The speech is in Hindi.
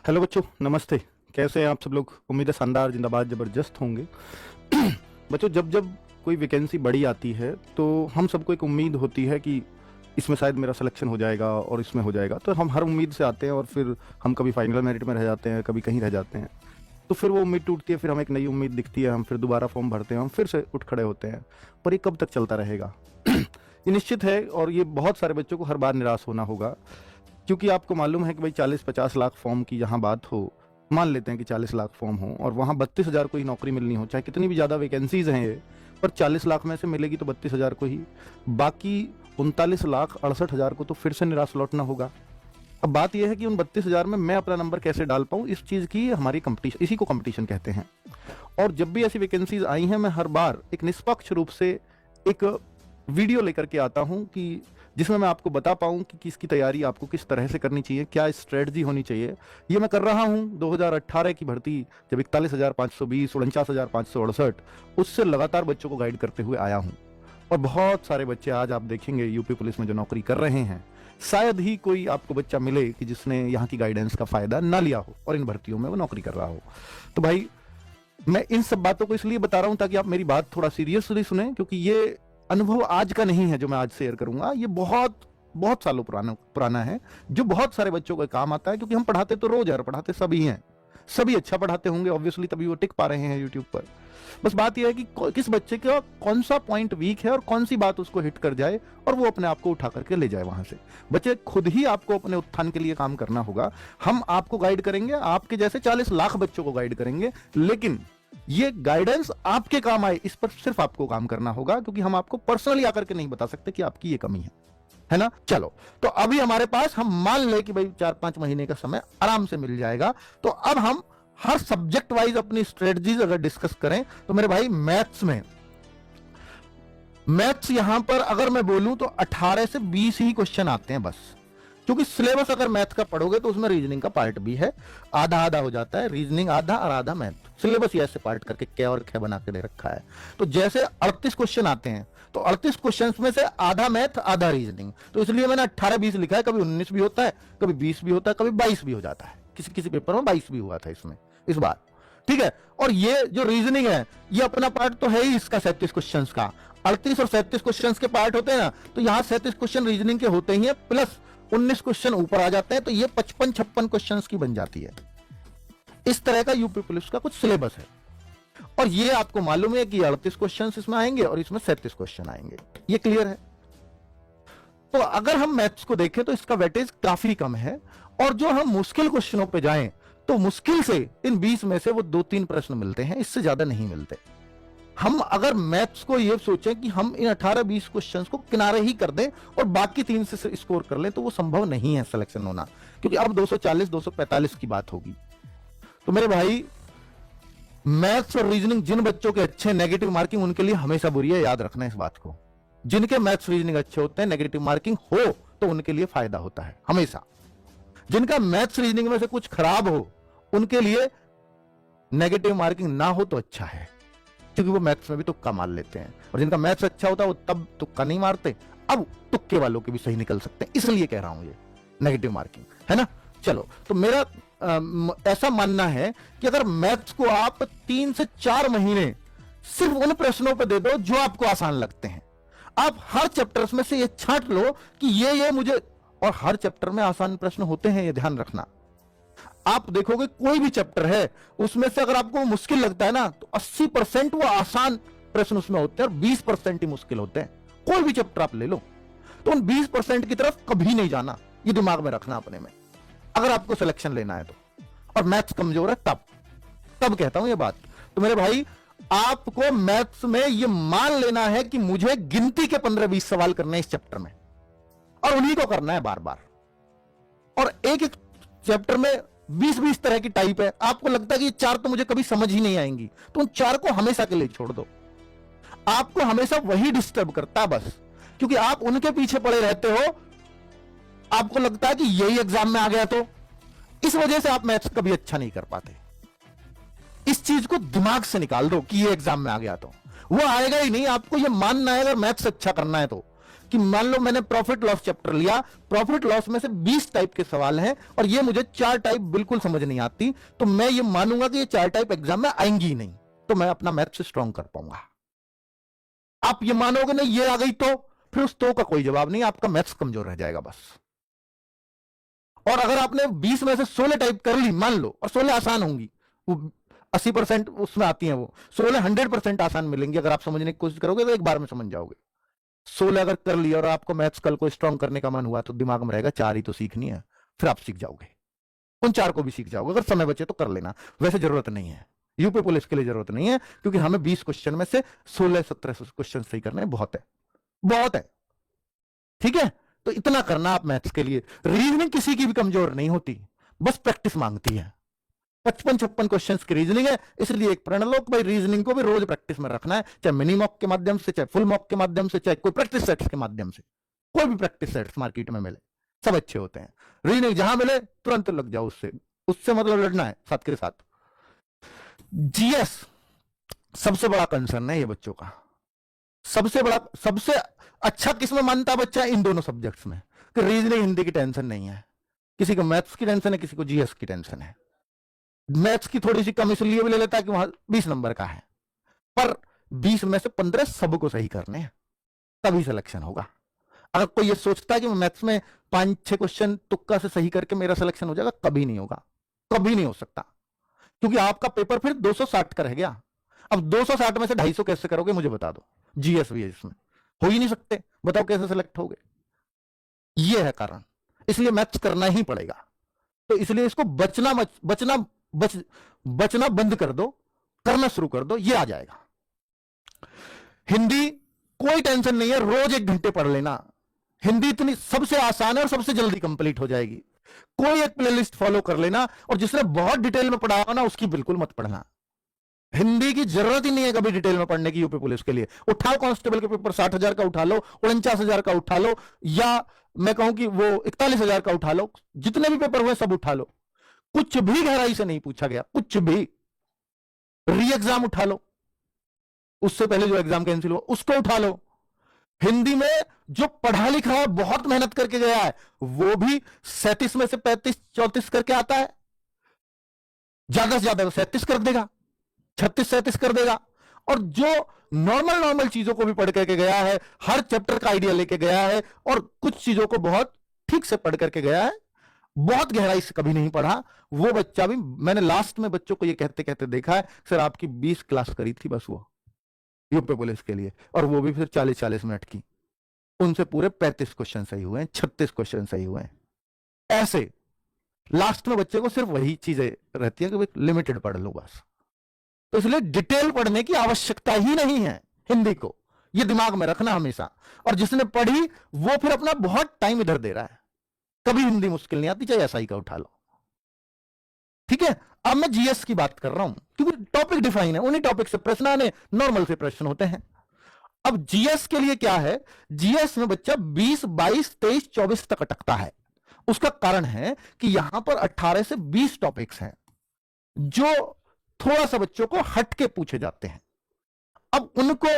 हेलो बच्चों, नमस्ते। कैसे हैं आप सब लोग? उम्मीद है शानदार, जिंदाबाद, ज़बरदस्त होंगे। बच्चों, जब जब कोई वैकेंसी बड़ी आती है तो हम सबको एक उम्मीद होती है कि इसमें शायद मेरा सिलेक्शन हो जाएगा और इसमें हो जाएगा। तो हम हर उम्मीद से आते हैं और फिर हम कभी फाइनल मेरिट में रह जाते हैं, कभी कहीं रह जाते हैं। तो फिर वो उम्मीद टूटती है, फिर हमें एक नई उम्मीद दिखती है, हम फिर दोबारा फॉर्म भरते हैं, हम फिर से उठ खड़े होते हैं। पर ये कब तक चलता रहेगा? ये निश्चित है और ये बहुत सारे बच्चों को हर बार निराश होना होगा, क्योंकि आपको मालूम है कि भाई 40-50 लाख फॉर्म की यहाँ बात हो, मान लेते हैं कि 40 लाख फॉर्म हो और वहाँ 32,000 को ही नौकरी मिलनी हो, चाहे कितनी भी ज़्यादा वैकेंसीज हैं ये, पर 40 लाख में से मिलेगी तो 32,000 को ही। बाकी 39,68,000 को तो फिर से निराश लौटना होगा। अब बात यह है कि उन 32,000 में मैं अपना नंबर कैसे डाल पाऊँ, इस चीज़ की हमारी कंपटीशन, इसी को कंपटीशन कहते हैं। और जब भी ऐसी वैकेंसीज आई हैं, मैं हर बार एक निष्पक्ष रूप से एक वीडियो लेकर के आता हूं कि जिसमें मैं आपको बता पाऊं कि किसकी तैयारी आपको किस तरह से करनी चाहिए, क्या स्ट्रेटजी होनी चाहिए। ये मैं कर रहा हूं 2018 की भर्ती जब 41,520, 49,568, उससे लगातार बच्चों को गाइड करते हुए आया हूं। और बहुत सारे बच्चे आज आप देखेंगे यूपी पुलिस में जो नौकरी कर रहे हैं, शायद ही कोई आपको बच्चा मिले कि जिसने यहाँ की गाइडेंस का फायदा ना लिया हो और इन भर्तियों में वो नौकरी कर रहा हो। तो भाई, मैं इन सब बातों को इसलिए बता रहा हूं ताकि आप मेरी बात थोड़ा सीरियसली सुने, क्योंकि ये अनुभव आज का नहीं है जो मैं आज शेयर करूंगा। ये बहुत बहुत सालों पुराना है, जो बहुत सारे बच्चों को काम आता है। क्योंकि हम पढ़ाते तो रोज यार, पढ़ाते सभी हैं, सभी अच्छा पढ़ाते होंगे ऑब्वियसली, तभी वो टिक पा रहे हैं यूट्यूब पर। बस बात यह है कि किस बच्चे का कौन सा पॉइंट वीक है और कौन सी बात उसको हिट कर जाए और वो अपने आप को उठा करके ले जाए वहां से। बच्चे खुद ही आपको अपने उत्थान के लिए काम करना होगा। हम आपको गाइड करेंगे, आपके जैसे 40 लाख बच्चों को गाइड करेंगे, लेकिन ये गाइडेंस आपके काम आए, इस पर सिर्फ आपको काम करना होगा। क्योंकि हम आपको पर्सनली आकर के नहीं बता सकते कि आपकी ये कमी है ना। चलो, तो अभी हमारे पास, हम मान ले कि भाई 4-5 महीने का समय आराम से मिल जाएगा। तो अब हम हर सब्जेक्ट वाइज अपनी स्ट्रेटजीज अगर डिस्कस करें तो मेरे भाई, मैथ्स यहां पर अगर मैं बोलूं तो 18 से 20 ही क्वेश्चन आते हैं बस। क्योंकि सिलेबस अगर मैथ का पढ़ोगे तो उसमें रीजनिंग का पार्ट भी है, आधा आधा हो जाता है, रीजनिंग आधा और आधा मैथ। सिलेबस ये ऐसे पार्ट करके क और ख बना के दे रखा है। तो जैसे 38 क्वेश्चन आते हैं, तो 38 क्वेश्चन में से आधा मैथ आधा रीजनिंग। तो इसलिए मैंने 18-20 लिखा है। कभी 19 भी होता है, कभी 20 भी होता है, कभी 22 भी हो जाता है। किसी किसी पेपर में 22 भी हुआ था इसमें इस बार, ठीक है। और ये जो रीजनिंग है, ये अपना पार्ट तो है ही इसका 37 क्वेश्चन का। 38 और 37 क्वेश्चन के पार्ट होते हैं ना, तो यहाँ 37 क्वेश्चन रीजनिंग के होते ही है, प्लस 19 क्वेश्चन ऊपर आ जाते हैं। तो ये 55-56 क्वेश्चन की बन जाती है। इस तरह का यूपी पुलिस का कुछ सिलेबस है। और ये आपको मालूम है कि 38 क्वेश्चन इसमें आएंगे और इसमें 37 क्वेश्चन आएंगे। ये क्लियर है? तो अगर हम मैथ्स को देखें तो इसका वेटेज काफी कम है। और जो हम मुश्किल क्वेश्चनों पे जाएं तो मुश्किल से इन 20 में से वो 2-3 प्रश्न मिलते हैं, इससे ज्यादा नहीं मिलते। हम अगर मैथ्स को ये सोचें कि हम इन 18-20 क्वेश्चंस को किनारे ही कर दें और बाकी 3 से स्कोर कर लें, तो वो संभव नहीं है सिलेक्शन होना। क्योंकि अब 240-245 की बात होगी। तो मेरे भाई, मैथ्स और रीजनिंग जिन बच्चों के अच्छे, नेगेटिव मार्किंग उनके लिए हमेशा बुरी है, याद रखना इस बात को। जिनके मैथ्स रीजनिंग अच्छे होते हैं, नेगेटिव मार्किंग हो तो उनके लिए फायदा होता है हमेशा। जिनका मैथ्स रीजनिंग में से कुछ खराब हो, उनके लिए नेगेटिव मार्किंग ना हो तो अच्छा है, क्योंकि वो मैथ्स में भी तुक्का मार लेते हैं। और जिनका मैथ्स अच्छा होता है वो तब तुक्का नहीं मारते, अब तुक्के वालों के भी सही निकल सकते हैं। इसलिए कह रहा हूं ये नेगेटिव मार्किंग है ना। चलो, तो मेरा ऐसा मानना है कि अगर मैथ्स को आप 3 से 4 महीने सिर्फ उन प्रश्नों पर दे दो जो आपको आसान लगते हैं। आप हर चैप्टर्स में से ये छांट लो कि ये मुझे, और हर चैप्टर में आसान प्रश्न होते हैं, ये ध्यान रखना। आप देखोगे कोई भी चैप्टर है, उसमें से अगर आपको मुश्किल लगता है ना, तो 80% वो आसान प्रश्न उसमें होते हैं और 20% ही मुश्किल होते हैं। कोई भी चैप्टर आप ले लो, तो उन 20% की तरफ कभी नहीं जाना, ये दिमाग में रखना अपने में, अगर आपको सिलेक्शन लेना है तो। और मैथ्स कमजोर है तब कहता हूं ये बात। तो मेरे भाई, आपको मैथ्स में ये मान लेना है कि मुझे गिनती के 15-20 सवाल करने हैं इस चैप्टर में, और उन्हीं को करना है बार बार। और एक एक चैप्टर में 20-20 तरह की टाइप है। आपको लगता है कि ये 4 तो मुझे कभी समझ ही नहीं आएंगी, तो उन 4 को हमेशा के लिए छोड़ दो। आपको हमेशा वही डिस्टर्ब करता है बस, क्योंकि आप उनके पीछे पड़े रहते हो। आपको लगता है कि यही एग्जाम में आ गया, तो इस वजह से आप मैथ्स कभी अच्छा नहीं कर पाते। इस चीज को दिमाग से निकाल दो कि ये एग्जाम में आ गया, तो वो आएगा ही नहीं। आपको ये मानना है, अगर मैथ्स अच्छा करना है तो, कि मान लो मैंने प्रॉफिट लॉस चैप्टर लिया, प्रॉफिट लॉस में से 20 टाइप के सवाल हैं और ये मुझे 4 टाइप बिल्कुल समझ नहीं आती, तो मैं ये मानूंगा कि ये 4 टाइप एग्जाम में आएंगी ही नहीं, तो मैं अपना मैथ से स्ट्रांग कर पाऊंगा। आप ये मानोगे नहीं ये आ गई तो फिर उस तो का कोई जवाब नहीं, आपका मैथ्स कमजोर रह जाएगा बस। और अगर आपने 20 में से 16 टाइप कर ली मान लो, और 16 आसान होंगी, वो 80% उसमें आती हैं, वो 16 100% आसान मिलेंगी, अगर आप समझने की कोशिश करोगे तो एक बार में समझ जाओगे। 16 अगर कर लिया और आपको मैथ्स कल को स्ट्रांग करने का मन हुआ तो दिमाग में रहेगा 4 ही तो सीखनी है, फिर आप सीख जाओगे, उन 4 को भी सीख जाओगे। अगर समय बचे तो कर लेना, वैसे जरूरत नहीं है, यूपी पुलिस के लिए जरूरत नहीं है, क्योंकि हमें 20 क्वेश्चन में से 16-17 क्वेश्चन सही करने बहुत है, बहुत है। ठीक है, तो इतना करना आप मैथ्स के लिए। रीजनिंग किसी की भी कमजोर नहीं होती, बस प्रैक्टिस मांगती है। 55-56 क्वेश्चंस की रीजनिंग है, इसलिए एक प्रण लो भाई रीजनिंग को भी रोज प्रैक्टिस में रखना है, चाहे मिनी मॉक के माध्यम से, चाहे फुल मॉक के माध्यम से, चाहे कोई प्रैक्टिस सेट्स के माध्यम से। कोई भी प्रैक्टिस सेट्स मार्केट में मिले सब अच्छे होते हैं, रीजनिंग जहां मिले तुरंत लग जाओ उससे, उससे मतलब लड़ना है साथ के साथ। जीएस सबसे बड़ा कंसर्न है ये बच्चों का, सबसे अच्छा किसमें मानता बच्चा, इन दोनों सब्जेक्ट्स में, कि रीजनिंग हिंदी की टेंशन नहीं है, किसी को मैथ्स की टेंशन है, किसी को जीएस की टेंशन है। मैथ्स की थोड़ी सी कम इसलिए भी ले लेता है कि वहां 20 नंबर का है, पर 20 में से 15 सबको सही करने हैं, तभी सिलेक्शन होगा। अगर कोई ये सोचता है कि मैथ्स में 5-6 क्वेश्चन तुक्का से सही करके मेरा सिलेक्शन हो जाएगा, कभी नहीं होगा, कभी नहीं हो सकता, क्योंकि आपका पेपर फिर 260 का रह गया। अब 260 में से 250 कैसे करोगे मुझे बता दो, जीएस भी इसमें हो ही नहीं सकते, बताओ कैसे सिलेक्ट होगे। ये है कारण, इसलिए मैथ्स करना ही पड़ेगा। तो इसलिए इसको बचना बंद कर दो, करना शुरू कर दो, ये आ जाएगा। हिंदी कोई टेंशन नहीं है, रोज 1 घंटे पढ़ लेना, हिंदी इतनी सबसे आसान है और सबसे जल्दी कंप्लीट हो जाएगी। कोई एक प्लेलिस्ट फॉलो कर लेना, और जिसने बहुत डिटेल में पढ़ा होगा ना उसकी बिल्कुल मत पढ़ना। हिंदी की जरूरत ही नहीं है कभी डिटेल में पढ़ने की यूपी पुलिस के लिए। उठाओ कांस्टेबल के पेपर 60,000 का उठा लो, 49,000 का उठा लो, या मैं कहूं कि वो 41,000 का उठा लो, जितने भी पेपर हुए सब उठा लो, कुछ भी गहराई से नहीं पूछा गया, कुछ भी। री एग्जाम उठा लो, उससे पहले जो एग्जाम कैंसिल हुआ उसको उठा लो। हिंदी में जो पढ़ा लिखा है, बहुत मेहनत करके गया है, वो भी 37 में से 35-34 करके आता है, ज्यादा से ज्यादा 37 कर देगा, 36-37 कर देगा। और जो नॉर्मल चीजों को भी पढ़ करके गया है, हर चैप्टर का आइडिया लेके गया है, और कुछ चीजों को बहुत ठीक से पढ़ करके गया है, बहुत गहराई से कभी नहीं पढ़ा, वो बच्चा भी, मैंने लास्ट में बच्चों को ये कहते कहते देखा है, सर आपकी 20 क्लास करी थी बस वो यूपी पुलिस के लिए, और वो भी फिर 40-40 मिनट की, उनसे पूरे 35 क्वेश्चन सही हुए हैं, 36 क्वेश्चन सही हुए हैं। ऐसे लास्ट में बच्चे को सिर्फ वही चीजें रहती है कि लिमिटेड पढ़ लो बस। तो इसलिए डिटेल पढ़ने की आवश्यकता ही नहीं है हिंदी को, ये दिमाग में रखना हमेशा। और जिसने पढ़ी वो फिर अपना बहुत टाइम इधर दे रहा है, कभी हिंदी मुश्किल नहीं आती, चाहे एसआई का उठा लो। ठीक है, अब मैं जीएस की बात कर रहा हूं, क्योंकि टॉपिक डिफाइन है, उन्हीं टॉपिक से प्रश्न आने, नॉर्मल से प्रश्न होते हैं। अब जीएस के लिए क्या है, जीएस में बच्चा 20, 22, 23, 24 तक अटकता है। उसका कारण है कि यहां पर 18 से 20 टॉपिक्स हैं जो थोड़ा सा बच्चों को हट के पूछे जाते हैं। अब उनको